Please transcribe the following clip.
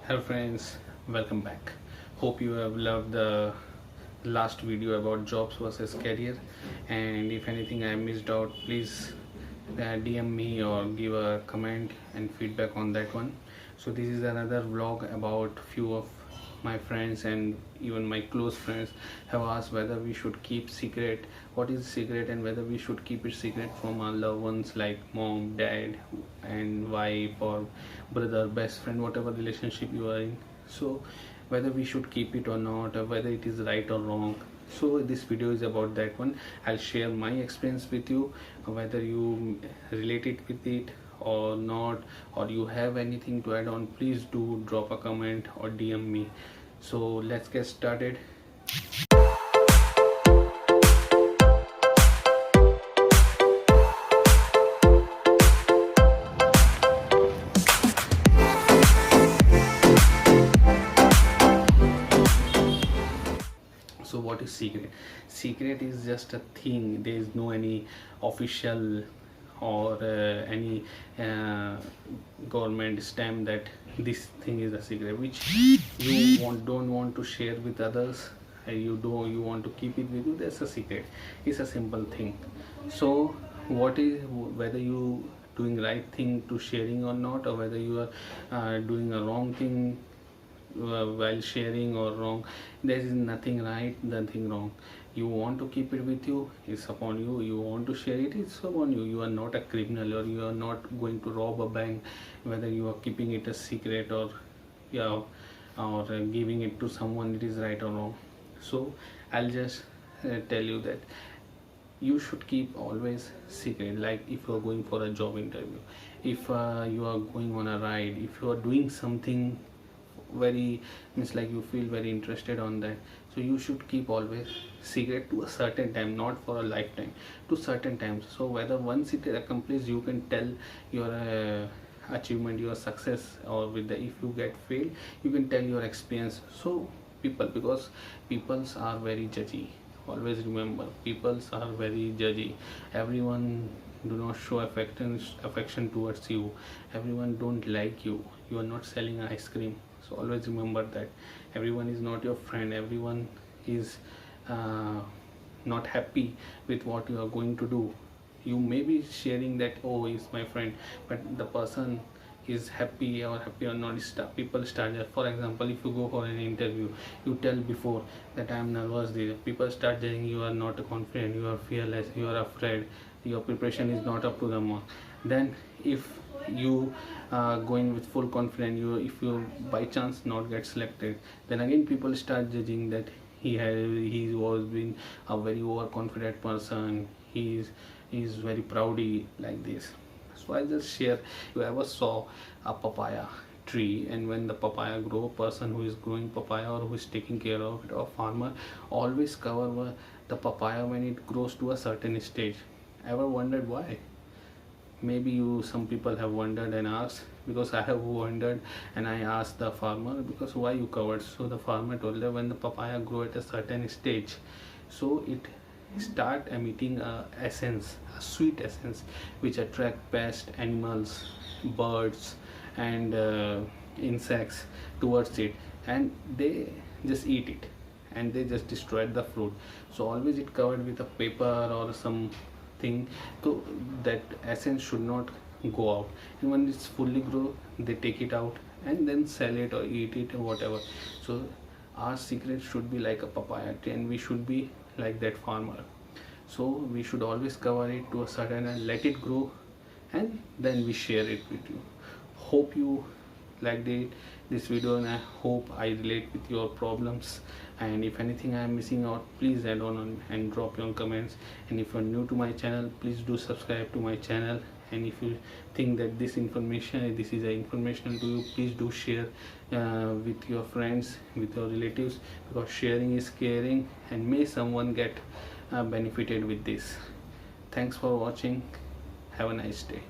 Hello friends, welcome back. Hope you have loved the last video about jobs versus career, and if anything I missed out, please DM me or give a comment and feedback on that one. So this is another vlog about few of my friends and even my close friends have asked whether we should keep secret what is secret and whether we should keep it secret from our loved ones like mom, dad and wife or brother, best friend, whatever relationship you are in. So whether we should keep it or not, or whether it is right or wrong. So this video is about that one. I'll share my experience with you, whether you relate it with it or not, or you have anything to add on, please do drop a comment or DM me. So let's get started. So what is secret? Secret is just a thing. There is no any official or any government stamp that this thing is a secret which you don't want to share with others. You want to keep it with you. That's a secret. It's a simple thing. So what is, whether you doing right thing to sharing or not, or whether you are doing a wrong thing while sharing or wrong, there is nothing right, nothing wrong. You want to keep it with you, it's upon you. You want to share it, it's upon you. You are not a criminal, or you are not going to rob a bank. Whether you are keeping it a secret or giving it to someone, it is right or wrong. So I'll just tell you that you should keep always secret. Like if you are going for a job interview, if you are going on a ride, if you are doing something very, means like you feel very interested on that, so you should keep always secret to a certain time, not for a lifetime, to certain times. So whether once it accomplished, you can tell your achievement, your success, or with the, if you get failed, you can tell your experience. So because peoples are very judgy. Always remember, peoples are very judgy. Everyone do not show affection towards you. Everyone don't like you. You are not selling ice cream. So always remember that everyone is not your friend. Everyone is not happy with what you are going to do. You may be sharing that, oh, he's my friend, but the person is happy or not, people start. For example, if you go for an interview, you tell before that I am nervous, people start judging. You are not confident, you are fearless, you are afraid, your preparation is not up to the mark. Then if you going with full confidence, if you by chance not get selected, then again people start judging that he was being a very overconfident person, he is very proudy, like this. So I just share, you ever saw a papaya tree, and when the papaya grow, person who is growing papaya or who is taking care of it, or farmer, always cover the papaya when it grows to a certain stage. Ever wondered why? Maybe some people have wondered and asked, because I have wondered, and I asked the farmer, because why you covered. So the farmer told them, when the papaya grow at a certain stage, so it start emitting a essence, a sweet essence, which attract pests, animals, birds and insects towards it, and they just eat it and they just destroyed the fruit. So always it covered with a paper or some thing, so that essence should not go out. And when it's fully grow, they take it out and then sell it or eat it or whatever. So our secret should be like a papaya tree, and we should be like that farmer. So we should always cover it to a certain and let it grow, and then we share it with you. Hope you liked this video, and I hope I relate with your problems. And if anything I am missing out, please add on and drop your comments. And if you are new to my channel, please do subscribe to my channel. And if you think that this is informational to you, please do share with your friends, with your relatives, because sharing is caring, and may someone get benefited with this. Thanks for watching. Have a nice day.